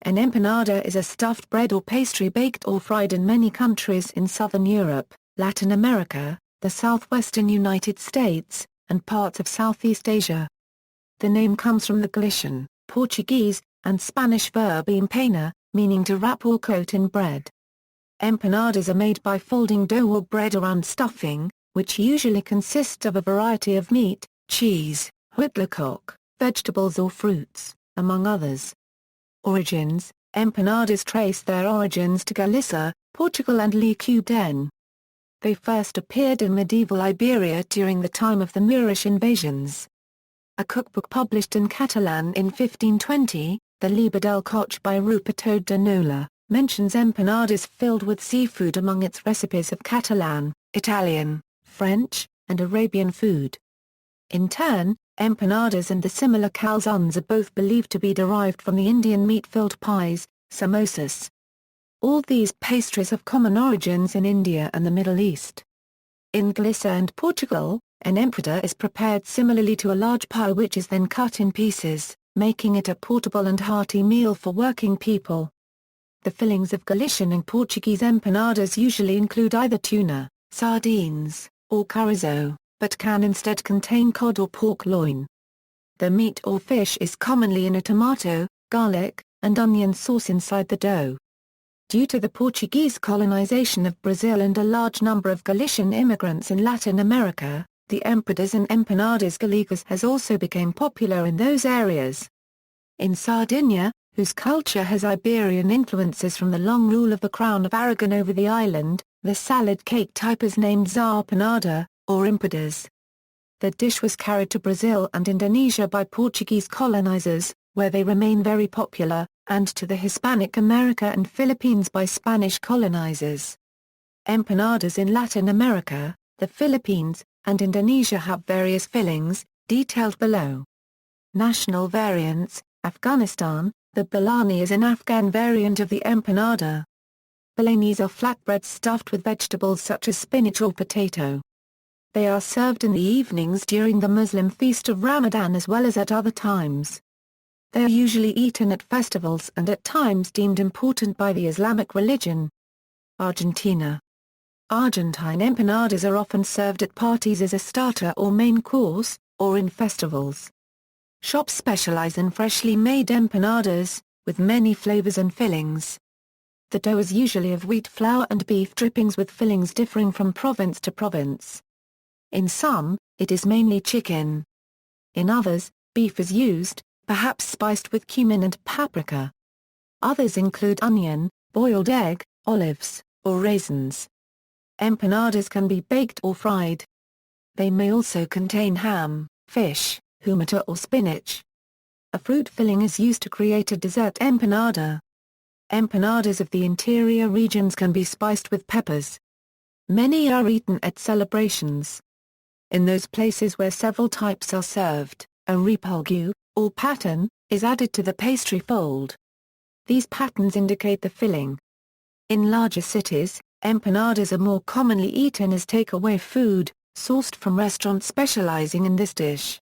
An empanada is a stuffed bread or pastry baked or fried in many countries in southern Europe, Latin America, the southwestern United States, and parts of Southeast Asia. The name comes from the Galician, Portuguese, and Spanish verb empanar, meaning to wrap or coat in bread. Empanadas are made by folding dough or bread around stuffing, which usually consists of a variety of meat, cheese, huitlacoche, vegetables or fruits, among others. Origins: empanadas trace their origins to Galicia, Portugal and Le Cuban. They first appeared in medieval Iberia during the time of the Moorish invasions. A cookbook published in Catalan in 1520, the Llibre del Coch by Ruperto de Nola, mentions empanadas filled with seafood among its recipes of Catalan, Italian, French, and Arabian food. In turn, empanadas and the similar calzones are both believed to be derived from the Indian meat-filled pies, samosas. All these pastries have common origins in India and the Middle East. In Galicia and Portugal, an empanada is prepared similarly to a large pie which is then cut in pieces, making it a portable and hearty meal for working people. The fillings of Galician and Portuguese empanadas usually include either tuna, sardines, or chorizo, but can instead contain cod or pork loin. The meat or fish is commonly in a tomato, garlic, and onion sauce inside the dough. Due to the Portuguese colonization of Brazil and a large number of Galician immigrants in Latin America, the empanadas and empanadas gallegas has also become popular in those areas. In Sardinia, whose culture has Iberian influences from the long rule of the Crown of Aragon over the island, the salad cake type is named empanada, or empanadas. The dish was carried to Brazil and Indonesia by Portuguese colonizers, where they remain very popular, and to the Hispanic America and Philippines by Spanish colonizers. Empanadas in Latin America, the Philippines, and Indonesia have various fillings, detailed below. National variants: Afghanistan, the balani is an Afghan variant of the empanada. Balanis are flatbreads stuffed with vegetables such as spinach or potato. They are served in the evenings during the Muslim feast of Ramadan as well as at other times. They are usually eaten at festivals and at times deemed important by the Islamic religion. Argentina. Argentine empanadas are often served at parties as a starter or main course, or in festivals. Shops specialize in freshly made empanadas, with many flavors and fillings. The dough is usually of wheat flour and beef drippings with fillings differing from province to province. In some, it is mainly chicken. In others, beef is used, perhaps spiced with cumin and paprika. Others include onion, boiled egg, olives, or raisins. Empanadas can be baked or fried. They may also contain ham, fish, humata or spinach. A fruit filling is used to create a dessert empanada. Empanadas of the interior regions can be spiced with peppers. Many are eaten at celebrations. In those places where several types are served, a repulgue, or pattern, is added to the pastry fold. These patterns indicate the filling. In larger cities, empanadas are more commonly eaten as takeaway food, sourced from restaurants specializing in this dish.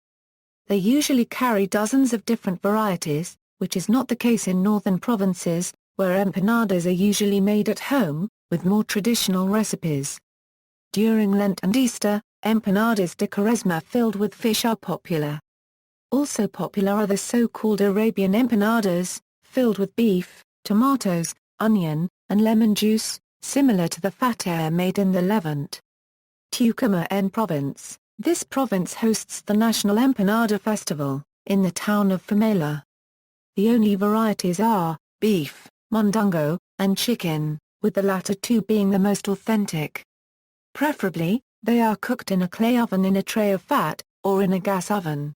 They usually carry dozens of different varieties, which is not the case in northern provinces, where empanadas are usually made at home, with more traditional recipes. During Lent and Easter, empanadas de Quaresma filled with fish are popular. Also popular are the so-called Arabian empanadas, filled with beef, tomatoes, onion, and lemon juice, similar to the fatir made in the Levant. Tucumán Province. This province hosts the National Empanada Festival, in the town of Famela. The only varieties are beef, mondongo, and chicken, with the latter two being the most authentic. Preferably, they are cooked in a clay oven in a tray of fat, or in a gas oven.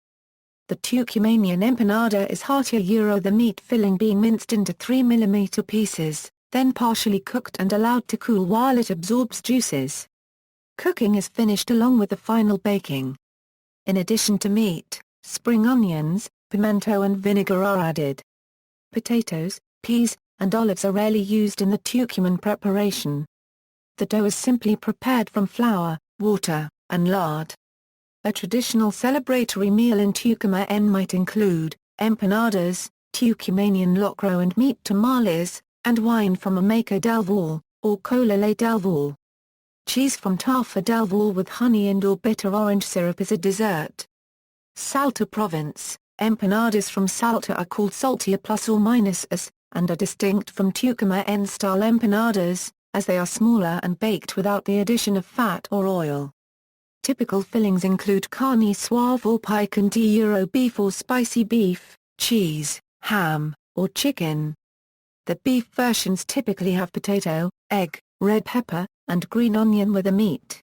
The Tucumanian empanada is heartier, the meat filling being minced into 3 mm pieces, then partially cooked and allowed to cool while it absorbs juices. Cooking is finished along with the final baking. In addition to meat, spring onions, pimento and vinegar are added. Potatoes, peas, and olives are rarely used in the Tucumán preparation. The dough is simply prepared from flour, water, and lard. A traditional celebratory meal in Tucumán might include empanadas, Tucumanian locro and meat tamales, and wine from Ameca del Valle, or Colale del Valle. Cheese from Taffa del Valle with honey and or bitter orange syrup is a dessert. Salta province, empanadas from Salta are called saltia plus or minus as, and are distinct from Tucumán-style empanadas, as they are smaller and baked without the addition of fat or oil. Typical fillings include carne suave or picante beef or spicy beef, cheese, ham, or chicken. The beef versions typically have potato, egg, red pepper, and green onion with the meat.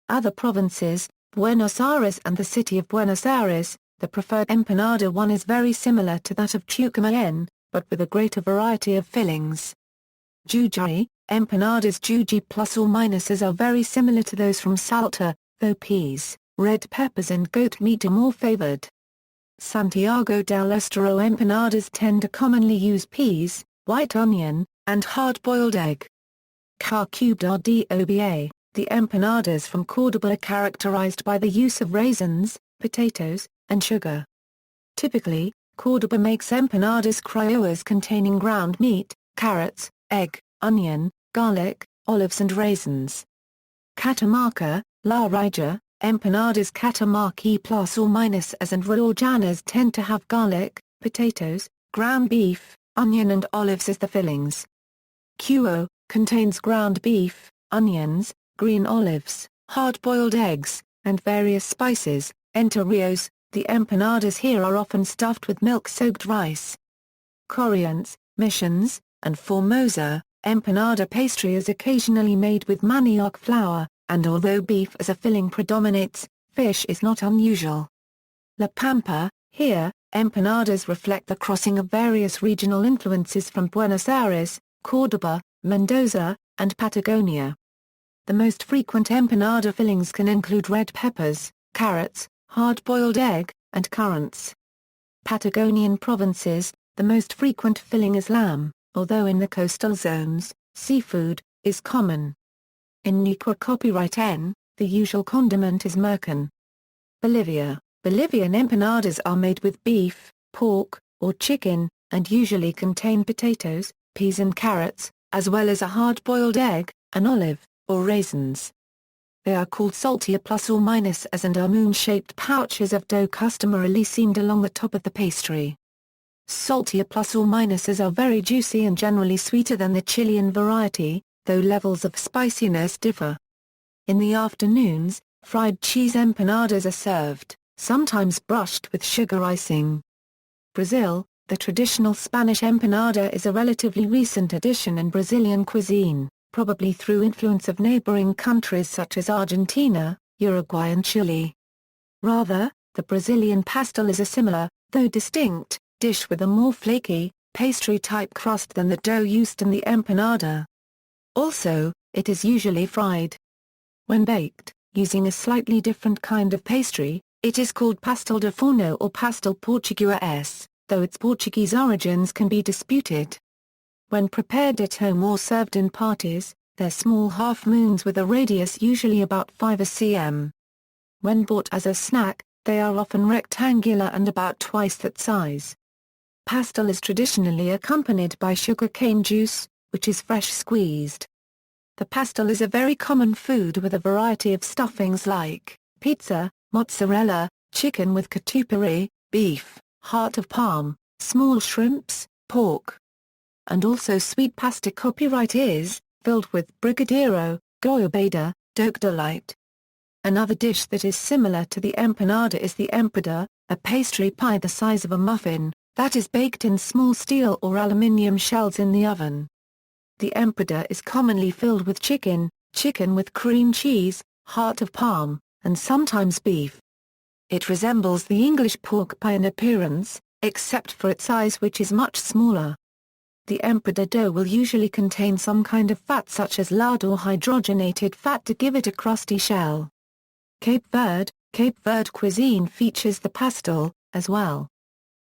Other provinces, Buenos Aires and the city of Buenos Aires, the preferred empanada one is very similar to that of Tucumán, but with a greater variety of fillings. Jujuy Empanadas. Jujuy plus or minuses are very similar to those from Salta, though peas, red peppers and goat meat are more favored. Santiago del Estero empanadas tend to commonly use peas, white onion, and hard-boiled egg. Cubed Doba, the empanadas from Córdoba are characterized by the use of raisins, potatoes, and sugar. Typically, Córdoba makes empanadas criollas containing ground meat, carrots, egg, onion, garlic, olives and raisins. Catamarca, La Rioja, empanadas Catamarca plus or minus as and Riojanas tend to have garlic, potatoes, ground beef, onion and olives as the fillings. Cuyo, contains ground beef, onions, green olives, hard-boiled eggs, and various spices. Entre Rios, the empanadas here are often stuffed with milk-soaked rice. Corrientes, Missions, and Formosa, empanada pastry is occasionally made with manioc flour, and although beef as a filling predominates, fish is not unusual. La Pampa, here, empanadas reflect the crossing of various regional influences from Buenos Aires, Córdoba, Mendoza, and Patagonia. The most frequent empanada fillings can include red peppers, carrots, hard-boiled egg, and currants. Patagonian provinces, the most frequent filling is lamb, although in the coastal zones, seafood is common. In Nicaragua copyright N, the usual condiment is mercan. Bolivia, Bolivian empanadas are made with beef, pork, or chicken, and usually contain potatoes, peas and carrots, as well as a hard-boiled egg, an olive, or raisins. They are called saltia plus or minus as and are moon-shaped pouches of dough customarily seamed along the top of the pastry. Saltia plus or minuses are very juicy and generally sweeter than the Chilean variety, though levels of spiciness differ. In the afternoons, fried cheese empanadas are served, sometimes brushed with sugar icing. Brazil, the traditional Spanish empanada is a relatively recent addition in Brazilian cuisine, probably through influence of neighboring countries such as Argentina, Uruguay and Chile. Rather, the Brazilian pastel is a similar, though distinct, dish with a more flaky, pastry-type crust than the dough used in the empanada. Also, it is usually fried. When baked, using a slightly different kind of pastry, it is called pastel de forno or pastel português, though its Portuguese origins can be disputed. When prepared at home or served in parties, they're small half-moons with a radius usually about 5 cm. When bought as a snack, they are often rectangular and about twice that size. Pastel is traditionally accompanied by sugar cane juice, which is fresh squeezed. The pastel is a very common food with a variety of stuffings like pizza, mozzarella, chicken with catupiry, beef, heart of palm, small shrimps, pork. And also sweet pasta. Copyright is, filled with brigadeiro, goiabada, doke delight. Another dish that is similar to the empanada is the empanada, a pastry pie the size of a muffin, that is baked in small steel or aluminium shells in the oven. The empanada is commonly filled with chicken with cream cheese, heart of palm, and sometimes beef. It resembles the English pork pie in appearance, except for its size which is much smaller. The empanada dough will usually contain some kind of fat such as lard or hydrogenated fat to give it a crusty shell. Cape Verde cuisine features the pastel, as well.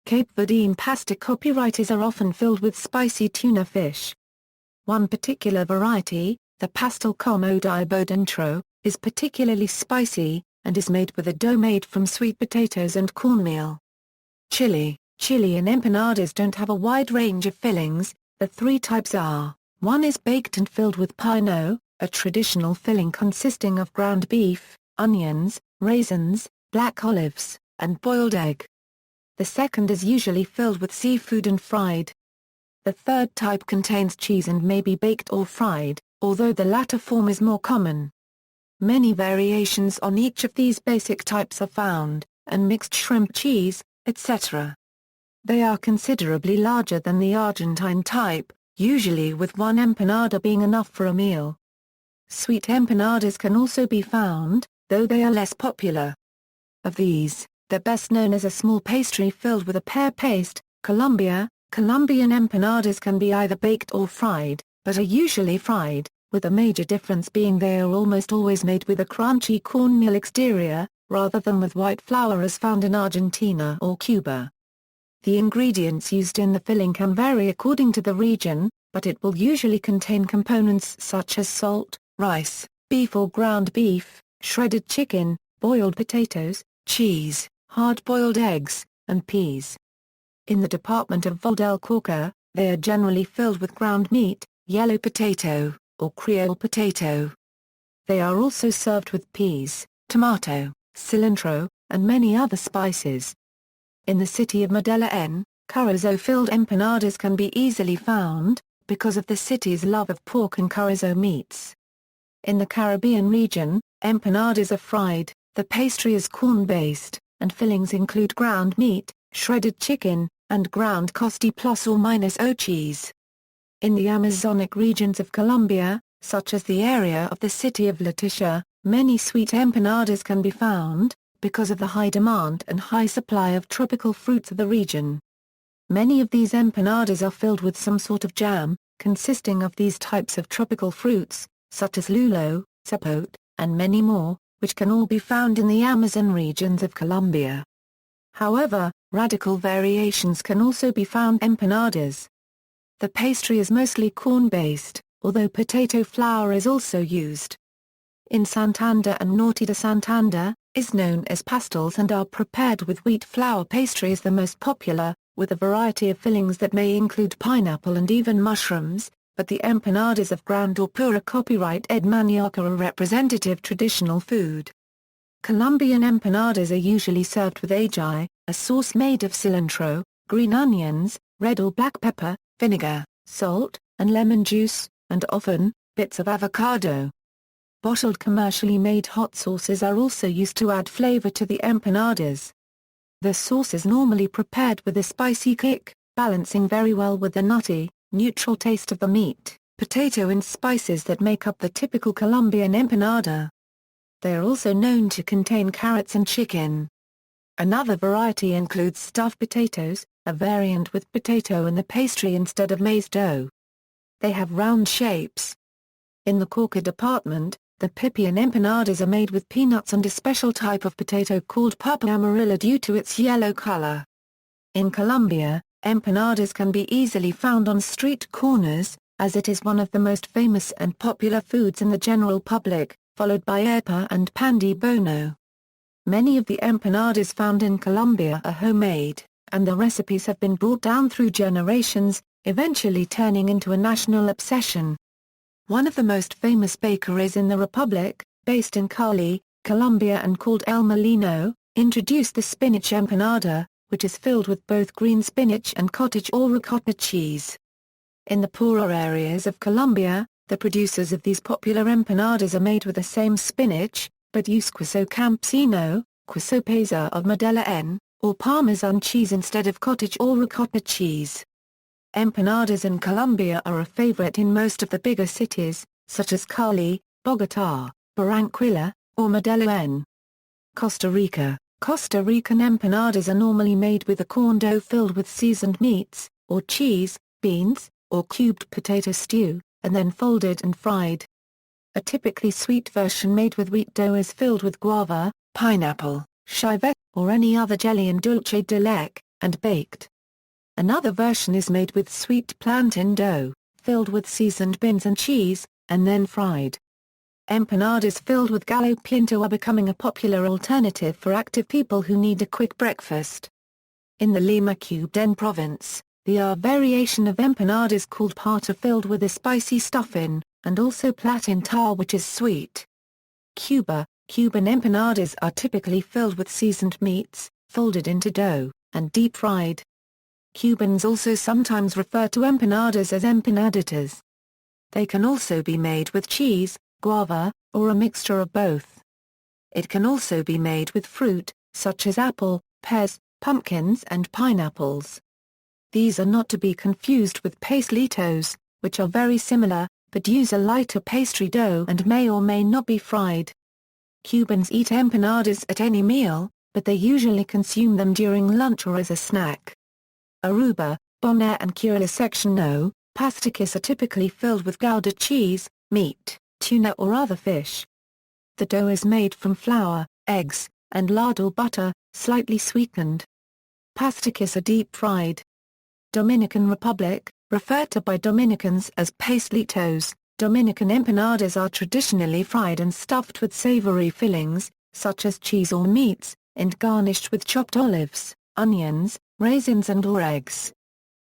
Cape Verdean pasta copyrights are often filled with spicy tuna fish. One particular variety, the pastel como de bodentro, is particularly spicy, and is made with a dough made from sweet potatoes and cornmeal. Chile, Chilean empanadas don't have a wide range of fillings. The three types are: 1 is baked and filled with pino, a traditional filling consisting of ground beef, onions, raisins, black olives, and boiled egg. The second is usually filled with seafood and fried. The third type contains cheese and may be baked or fried, although the latter form is more common. Many variations on each of these basic types are found, and mixed shrimp cheese, etc. They are considerably larger than the Argentine type, usually with one empanada being enough for a meal. Sweet empanadas can also be found, though they are less popular. Of these, the best known is a small pastry filled with a pear paste. Colombian empanadas can be either baked or fried, but are usually fried, with the major difference being they are almost always made with a crunchy cornmeal exterior, rather than with white flour as found in Argentina or Cuba. The ingredients used in the filling can vary according to the region, but it will usually contain components such as salt, rice, beef or ground beef, shredded chicken, boiled potatoes, cheese, hard-boiled eggs, and peas. In the department of Valle del Cauca, they are generally filled with ground meat, yellow potato, or Creole potato. They are also served with peas, tomato, cilantro, and many other spices. In the city of Medellín, chorizo-filled empanadas can be easily found, because of the city's love of pork and chorizo meats. In the Caribbean region, empanadas are fried, the pastry is corn-based, and fillings include ground meat, shredded chicken, and ground Costa +or-O cheese. In the Amazonic regions of Colombia, such as the area of the city of Leticia, many sweet empanadas can be found, because of the high demand and high supply of tropical fruits of the region. Many of these empanadas are filled with some sort of jam, consisting of these types of tropical fruits, such as lulo, zapote, and many more, which can all be found in the Amazon regions of Colombia. However, radical variations can also be found empanadas. The pastry is mostly corn-based, although potato flour is also used. In Santander and Norte de Santander, is known as pastels and are prepared with wheat flour. Pastry is the most popular, with a variety of fillings that may include pineapple and even mushrooms, but the empanadas of ground or pura copyright Ed Maniaca are a representative traditional food. Colombian empanadas are usually served with ají, a sauce made of cilantro, green onions, red or black pepper, vinegar, salt, and lemon juice, and often, bits of avocado. Bottled commercially made hot sauces are also used to add flavor to the empanadas. The sauce is normally prepared with a spicy kick, balancing very well with the nutty, neutral taste of the meat, potato and spices that make up the typical Colombian empanada. They are also known to contain carrots and chicken. Another variety includes stuffed potatoes, a variant with potato in the pastry instead of maize dough. They have round shapes. In the Cauca department, the pipián empanadas are made with peanuts and a special type of potato called papa amarilla due to its yellow color. In Colombia, empanadas can be easily found on street corners, as it is one of the most famous and popular foods in the general public, followed by arepa and pan de bono. Many of the empanadas found in Colombia are homemade, and the recipes have been brought down through generations, eventually turning into a national obsession. One of the most famous bakeries in the Republic, based in Cali, Colombia and called El Molino, introduced the spinach empanada, which is filled with both green spinach and cottage or ricotta cheese. In the poorer areas of Colombia, the producers of these popular empanadas are made with the same spinach, but use queso campesino, queso paisa of Medellín, or Parmesan cheese instead of cottage or ricotta cheese. Empanadas in Colombia are a favorite in most of the bigger cities, such as Cali, Bogotá, Barranquilla, or Medellín. Costa Rica. Costa Rican empanadas are normally made with a corn dough filled with seasoned meats, or cheese, beans, or cubed potato stew, and then folded and fried. A typically sweet version made with wheat dough is filled with guava, pineapple, chive, or any other jelly and dulce de leche, and baked. Another version is made with sweet plantain dough, filled with seasoned beans and cheese, and then fried. Empanadas filled with gallo pinto are becoming a popular alternative for active people who need a quick breakfast. In the Lima Cuban province, there are variation of empanadas called pate filled with a spicy stuffing, and also platine which is sweet. Cuban empanadas are typically filled with seasoned meats, folded into dough, and deep-fried. Cubans also sometimes refer to empanadas as empanaditas. They can also be made with cheese, guava, or a mixture of both. It can also be made with fruit, such as apple, pears, pumpkins and pineapples. These are not to be confused with pastelitos, which are very similar, but use a lighter pastry dough and may or may not be fried. Cubans eat empanadas at any meal, but they usually consume them during lunch or as a snack. Aruba, Bonaire and Creole Section No, pastéis are typically filled with Gouda cheese, meat, tuna or other fish. The dough is made from flour, eggs, and lard or butter, slightly sweetened. Pastéis are deep-fried. Dominican Republic, referred to by Dominicans as pastelitos, Dominican empanadas are traditionally fried and stuffed with savory fillings, such as cheese or meats, and garnished with chopped olives, onions, raisins and/or eggs.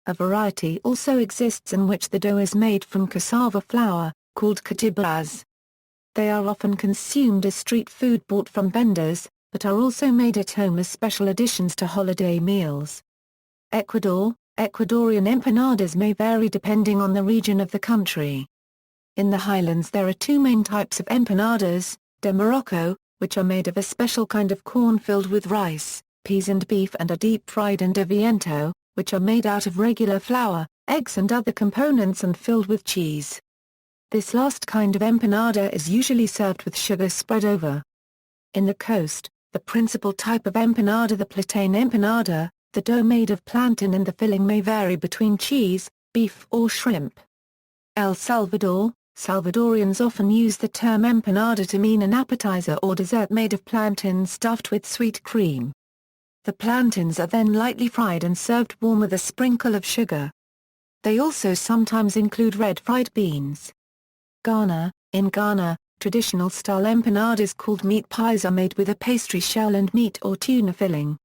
A variety also exists in which the dough is made from cassava flour, called catibas. They are often consumed as street food bought from vendors, but are also made at home as special additions to holiday meals. Ecuador, Ecuadorian empanadas may vary depending on the region of the country. In the highlands there are two main types of empanadas, de Morocco, which are made of a special kind of corn filled with rice, peas and beef and are deep-fried, and de viento, which are made out of regular flour, eggs and other components and filled with cheese. This last kind of empanada is usually served with sugar spread over. In the coast, the principal type of empanada, the Platine Empanada, the dough made of plantain and the filling may vary between cheese, beef or shrimp. El Salvador, Salvadorians often use the term empanada to mean an appetizer or dessert made of plantains stuffed with sweet cream. The plantains are then lightly fried and served warm with a sprinkle of sugar. They also sometimes include red fried beans. Ghana, in Ghana, traditional style empanadas called meat pies are made with a pastry shell and meat or tuna filling.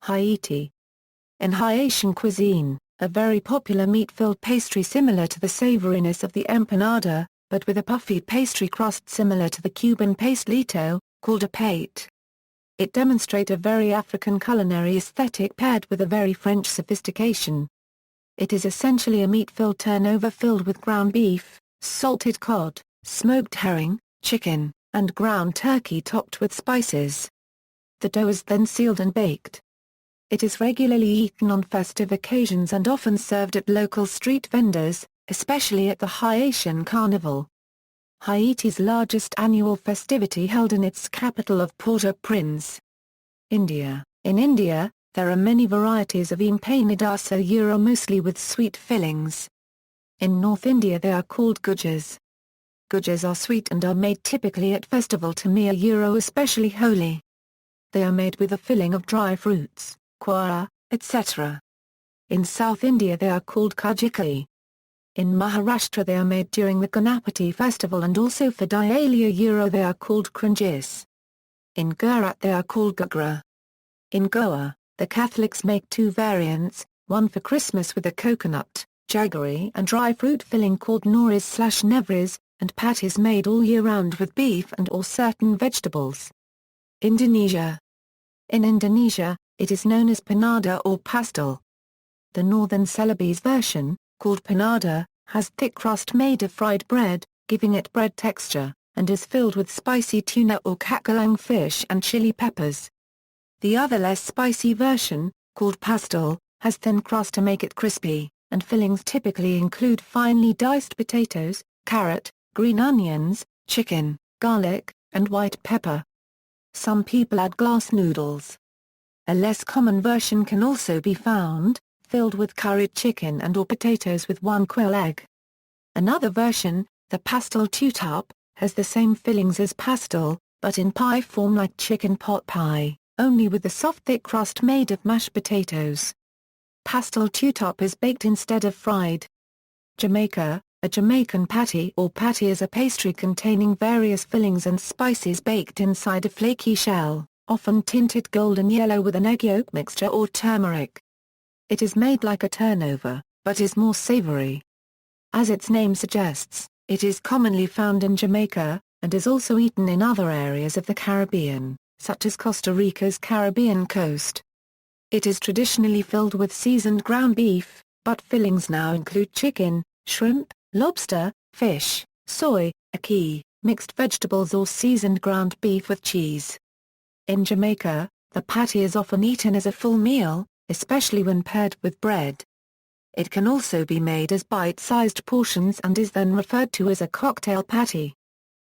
Haiti. In Haitian cuisine, a very popular meat-filled pastry similar to the savoriness of the empanada, but with a puffy pastry crust similar to the Cuban pastelito, called a pate. It demonstrates a very African culinary aesthetic paired with a very French sophistication. It is essentially a meat-filled turnover filled with ground beef, salted cod, smoked herring, chicken, and ground turkey topped with spices. The dough is then sealed and baked. It is regularly eaten on festive occasions and often served at local street vendors, especially at the Haitian Carnival. Haiti's largest annual festivity held in its capital of Port-au-Prince. India. In India, there are many varieties of empaînadas, mostly with sweet fillings. In North India they are called gujas. Gujas are sweet and are made typically at festival time, especially Holi. They are made with a filling of dry fruits, quara, etc. In South India they are called kajika'i. In Maharashtra they are made during the Ganapati festival and also for Diwali, they are called crunches. In Gujarat they are called gagra. In Goa, the Catholics make two variants, one for Christmas with a coconut, jaggery and dry fruit filling called noris/nevris, and pates made all year round with beef and/or certain vegetables. Indonesia. In Indonesia, it is known as panada or pastel. The northern Celebes version, called panada, has thick crust made of fried bread, giving it bread texture, and is filled with spicy tuna or kakalang fish and chili peppers. The other less spicy version, called pastel, has thin crust to make it crispy, and fillings typically include finely diced potatoes, carrot, green onions, chicken, garlic, and white pepper. Some people add glass noodles. A less common version can also be found, filled with curried chicken and/or potatoes with one quail egg. Another version, the pastel two-top, has the same fillings as pastel, but in pie form like chicken pot pie, only with the soft thick crust made of mashed potatoes. Pastel two-top is baked instead of fried. Jamaica, a Jamaican patty or patty is a pastry containing various fillings and spices baked inside a flaky shell, often tinted golden yellow with an egg yolk mixture or turmeric. It is made like a turnover, but is more savory. As its name suggests, it is commonly found in Jamaica, and is also eaten in other areas of the Caribbean, such as Costa Rica's Caribbean coast. It is traditionally filled with seasoned ground beef, but fillings now include chicken, shrimp, lobster, fish, soy, ackee, mixed vegetables or seasoned ground beef with cheese. In Jamaica, the pate is often eaten as a full meal, especially when paired with bread. It can also be made as bite-sized portions and is then referred to as a cocktail patty.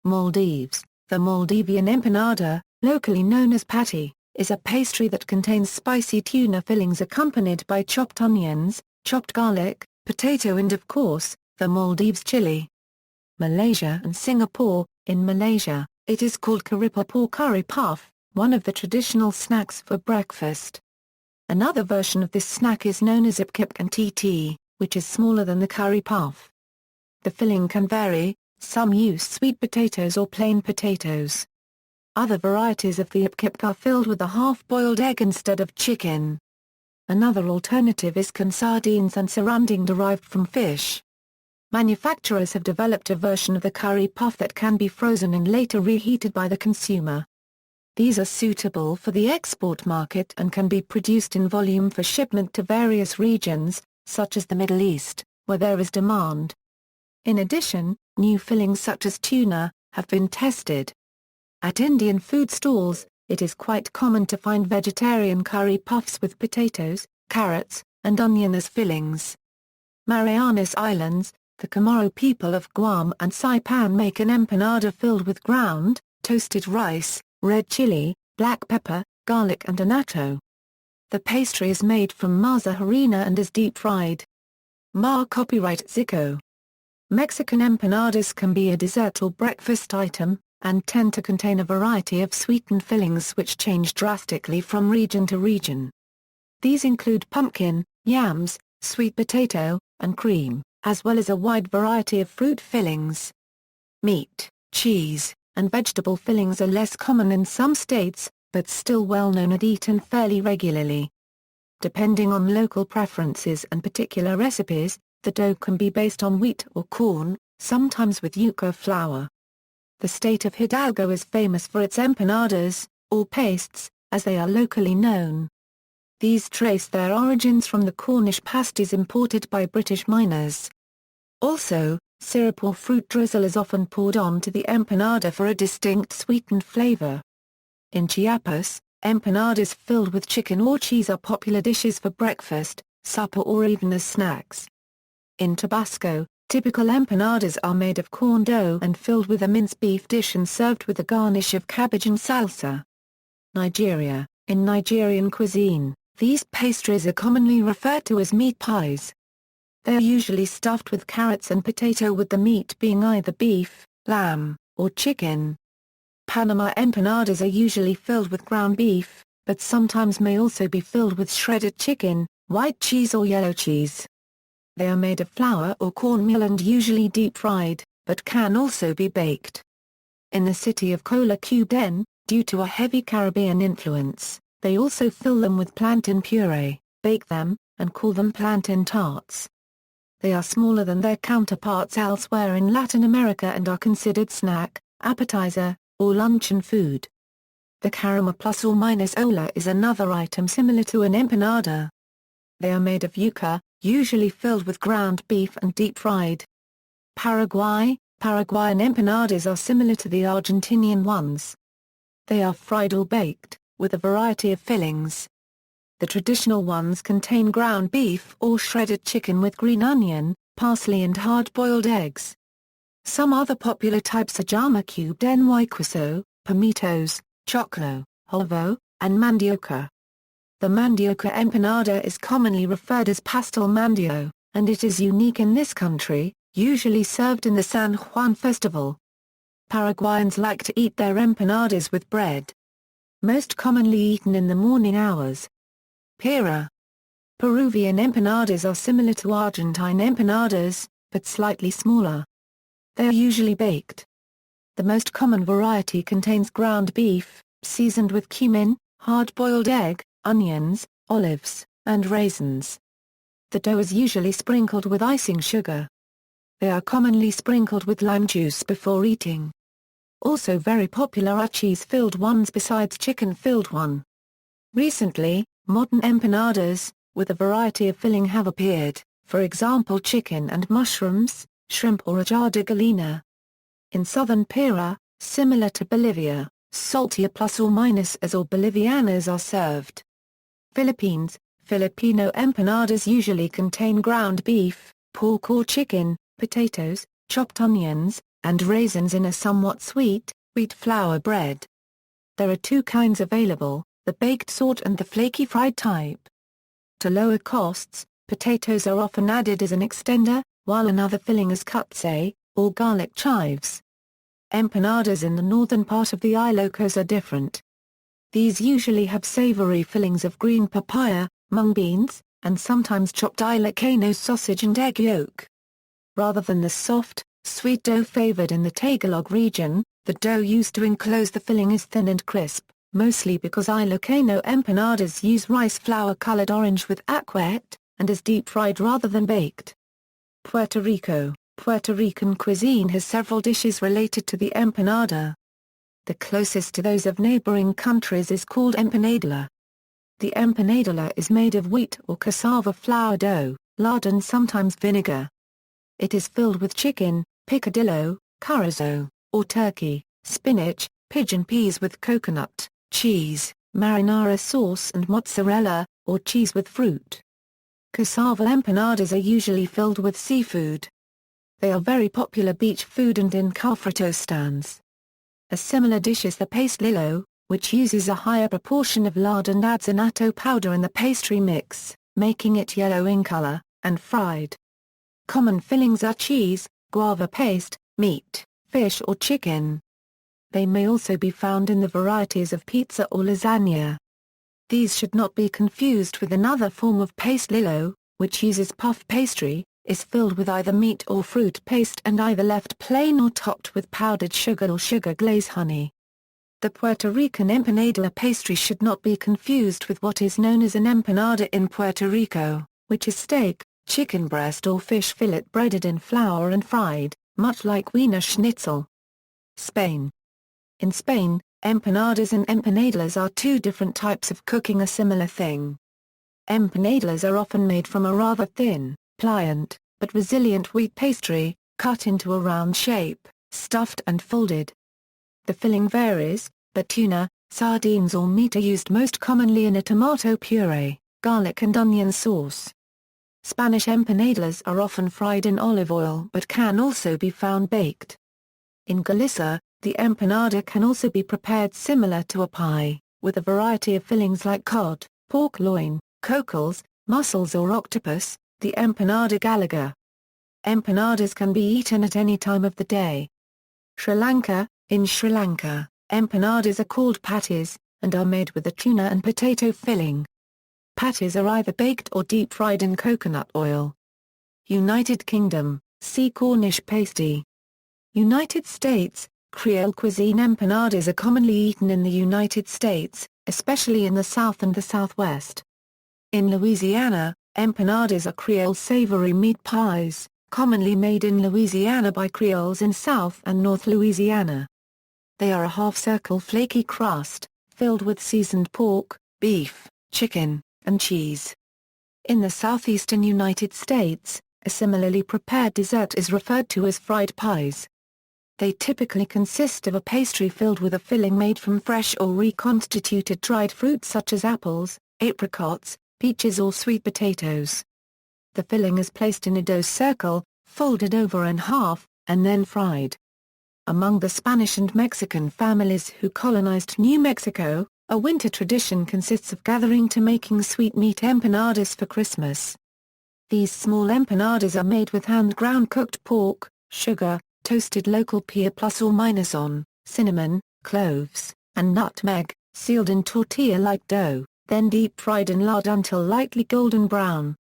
Maldives, the Maldivian empanada, locally known as pate, is a pastry that contains spicy tuna fillings accompanied by chopped onions, chopped garlic, potato and of course, the Maldives chili. Malaysia and Singapore. In Malaysia, it is called keripap or curry puff, one of the traditional snacks for breakfast. Another version of this snack is known as ipkip and tt, which is smaller than the curry puff. The filling can vary, some use sweet potatoes or plain potatoes. Other varieties of the ipkip are filled with a half-boiled egg instead of chicken. Another alternative is con sardines and saranding derived from fish. Manufacturers have developed a version of the curry puff that can be frozen and later reheated by the consumer. These are suitable for the export market and can be produced in volume for shipment to various regions, such as the Middle East, where there is demand. In addition, new fillings such as tuna have been tested. At Indian food stalls, it is quite common to find vegetarian curry puffs with potatoes, carrots, and onion as fillings. Marianas Islands, the Chamorro people of Guam and Saipan make an empanada filled with ground, toasted rice, red chili, black pepper, garlic and annatto. The pastry is made from masa harina and is deep-fried. Copyright Zico. Mexican empanadas can be a dessert or breakfast item, and tend to contain a variety of sweetened fillings which change drastically from region to region. These include pumpkin, yams, sweet potato, and cream, as well as a wide variety of fruit fillings. Meat, cheese, and vegetable fillings are less common in some states, but still well known and eaten fairly regularly. Depending on local preferences and particular recipes, the dough can be based on wheat or corn, sometimes with yuca flour. The state of Hidalgo is famous for its empanadas, or pastes, as they are locally known. These trace their origins from the Cornish pasties imported by British miners. Also, syrup or fruit drizzle is often poured onto the empanada for a distinct sweetened flavor. In Chiapas, empanadas filled with chicken or cheese are popular dishes for breakfast, supper or even as snacks. In Tabasco, typical empanadas are made of corn dough and filled with a minced beef dish and served with a garnish of cabbage and salsa. Nigeria. In Nigerian cuisine, these pastries are commonly referred to as meat pies. They are usually stuffed with carrots and potato, with the meat being either beef, lamb, or chicken. Panama empanadas are usually filled with ground beef, but sometimes may also be filled with shredded chicken, white cheese or yellow cheese. They are made of flour or cornmeal and usually deep-fried, but can also be baked. In the city of Cuisine, due to a heavy Caribbean influence, they also fill them with plantain puree, bake them, and call them plantain tarts. They are smaller than their counterparts elsewhere in Latin America and are considered snack, appetizer, or luncheon food. The caramba plus or minus ola is another item similar to an empanada. They are made of yuca, usually filled with ground beef and deep-fried. Paraguayan empanadas are similar to the Argentinian ones. They are fried or baked, with a variety of fillings. The traditional ones contain ground beef or shredded chicken with green onion, parsley and hard-boiled eggs. Some other popular types are llama cubed y queso, palmitos, choclo, polvo, and mandioca. The mandioca empanada is commonly referred as pastel mandio, and it is unique in this country, usually served in the San Juan festival. Paraguayans like to eat their empanadas with bread. Most commonly eaten in the morning hours. Pera. Peruvian empanadas are similar to Argentine empanadas, but slightly smaller. They are usually baked. The most common variety contains ground beef, seasoned with cumin, hard-boiled egg, onions, olives, and raisins. The dough is usually sprinkled with icing sugar. They are commonly sprinkled with lime juice before eating. Also very popular are cheese-filled ones besides chicken-filled one. Recently, modern empanadas, with a variety of filling have appeared, for example chicken and mushrooms, shrimp or hallada de gallina. In southern Peru, similar to Bolivia, saltier plus or minus as or Bolivianas are served. Philippines, Filipino empanadas usually contain ground beef, pork or chicken, potatoes, chopped onions, and raisins in a somewhat sweet, wheat flour bread. There are two kinds available, the baked sort and the flaky fried type. To lower costs, potatoes are often added as an extender, while another filling is cassava, or garlic chives. Empanadas in the northern part of the huitlacoche are different. These usually have savory fillings of green papaya, mung beans, and sometimes chopped huitlacoche sausage and egg yolk. Rather than the soft, sweet dough favored in the Tagalog region, the dough used to enclose the filling is thin and crisp, mostly because huitlacoche empanadas use rice flour colored orange with aquette, and is deep-fried rather than baked. Puerto Rico, Puerto Rican cuisine has several dishes related to the empanada. The closest to those of neighboring countries is called empanada. The empanada is made of wheat or cassava flour dough, lard and sometimes vinegar. It is filled with chicken, picadillo, chorizo, or turkey, spinach, pigeon peas with coconut, cheese, marinara sauce and mozzarella, or cheese with fruit. Cassava empanadas are usually filled with seafood. They are very popular beach food and in carfrito stands. A similar dish is the pastelillo, which uses a higher proportion of lard and adds annatto powder in the pastry mix, making it yellow in color, and fried. Common fillings are cheese, guava paste, meat, fish or chicken. They may also be found in the varieties of pizza or lasagna. These should not be confused with another form of pastelillo, which uses puff pastry, is filled with either meat or fruit paste and either left plain or topped with powdered sugar or sugar glaze honey. The Puerto Rican empanada pastry should not be confused with what is known as an empanada in Puerto Rico, which is steak, chicken breast or fish fillet breaded in flour and fried, much like Wiener Schnitzel. Spain. In Spain, empanadas and empanadas are two different types of cooking a similar thing. Empanadas are often made from a rather thin, pliant, but resilient wheat pastry, cut into a round shape, stuffed and folded. The filling varies, but tuna, sardines or meat are used most commonly in a tomato puree, garlic and onion sauce. Spanish empanadas are often fried in olive oil but can also be found baked. In Galicia, the empanada can also be prepared similar to a pie, with a variety of fillings like cod, pork loin, cockles, mussels or octopus, the empanada gallega. Empanadas can be eaten at any time of the day. Sri Lanka. In Sri Lanka, empanadas are called pates, and are made with a tuna and potato filling. Pates are either baked or deep-fried in coconut oil. United Kingdom, see Cornish pasty. United States, Creole cuisine empanadas are commonly eaten in the United States, especially in the South and the Southwest. In Louisiana, empanadas are Creole savory meat pies, commonly made in Louisiana by Creoles in South and North Louisiana. They are a half-circle flaky crust, filled with seasoned pork, beef, chicken, and cheese. In the southeastern United States, a similarly prepared dessert is referred to as fried pies. They typically consist of a pastry filled with a filling made from fresh or reconstituted dried fruits such as apples, apricots, peaches or sweet potatoes. The filling is placed in a dough circle, folded over in half, and then fried. Among the Spanish and Mexican families who colonized New Mexico, a winter tradition consists of gathering to making sweetmeat empanadas for Christmas. These small empanadas are made with hand-ground cooked pork, sugar, toasted local pear plus or minus on, cinnamon, cloves, and nutmeg, sealed in tortilla-like dough, then deep-fried in lard until lightly golden brown.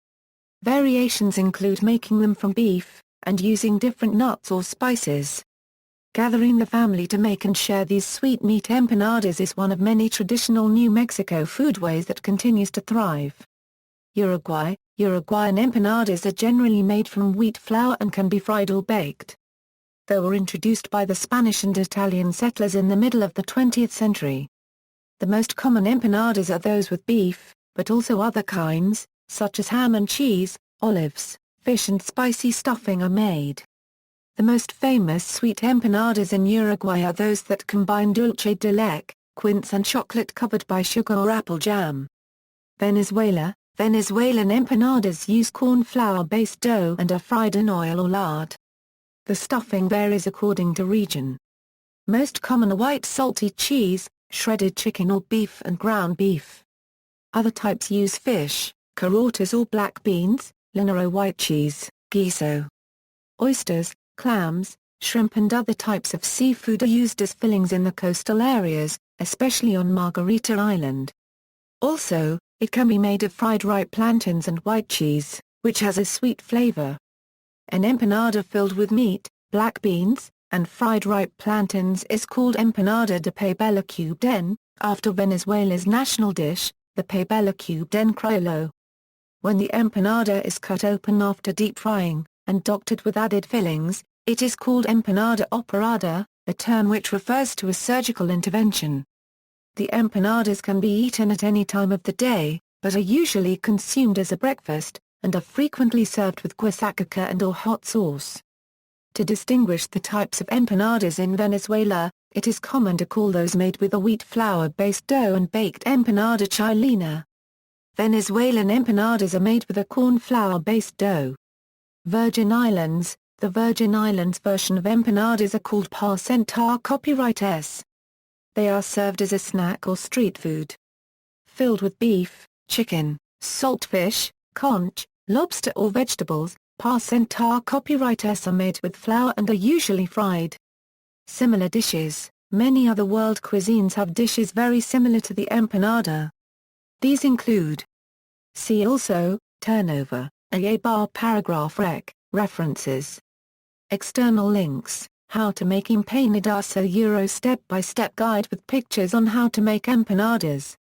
Variations include making them from beef, and using different nuts or spices. Gathering the family to make and share these sweet-meat empanadas is one of many traditional New Mexico foodways that continues to thrive. Uruguay. Uruguayan empanadas are generally made from wheat flour and can be fried or baked. They were introduced by the Spanish and Italian settlers in the middle of the 20th century. The most common empanadas are those with beef, but also other kinds, such as ham and cheese, olives, fish and spicy stuffing are made. The most famous sweet empanadas in Uruguay are those that combine dulce de leche, quince and chocolate covered by sugar or apple jam. Venezuela. Venezuelan empanadas use corn flour-based dough and are fried in oil or lard. The stuffing varies according to region. Most common are white salty cheese, shredded chicken or beef and ground beef. Other types use fish, carotas or black beans, lana or white cheese, guiso. Oysters, clams, shrimp and other types of seafood are used as fillings in the coastal areas, especially on Margarita Island. Also, it can be made of fried ripe plantains and white cheese, which has a sweet flavor. An empanada filled with meat, black beans, and fried ripe plantains is called empanada de pabella cubed en, after Venezuela's national dish, the pabella cubed en criollo. When the empanada is cut open after deep frying, and doctored with added fillings, it is called empanada operada, a term which refers to a surgical intervention. The empanadas can be eaten at any time of the day, but are usually consumed as a breakfast, and are frequently served with guasacaca and or hot sauce. To distinguish the types of empanadas in Venezuela, it is common to call those made with a wheat flour-based dough and baked empanada chilena. Venezuelan empanadas are made with a corn flour-based dough. Virgin Islands. The Virgin Islands version of empanadas are called pastel copyright S. They are served as a snack or street food. Filled with beef, chicken, saltfish, conch, lobster or vegetables, pastel copyright S are made with flour and are usually fried. Similar dishes. Many other world cuisines have dishes very similar to the empanada. These include. See also, turnover, a bar paragraph references. External links. How to make empanadas, a Euro step-by-step guide with pictures on how to make empanadas.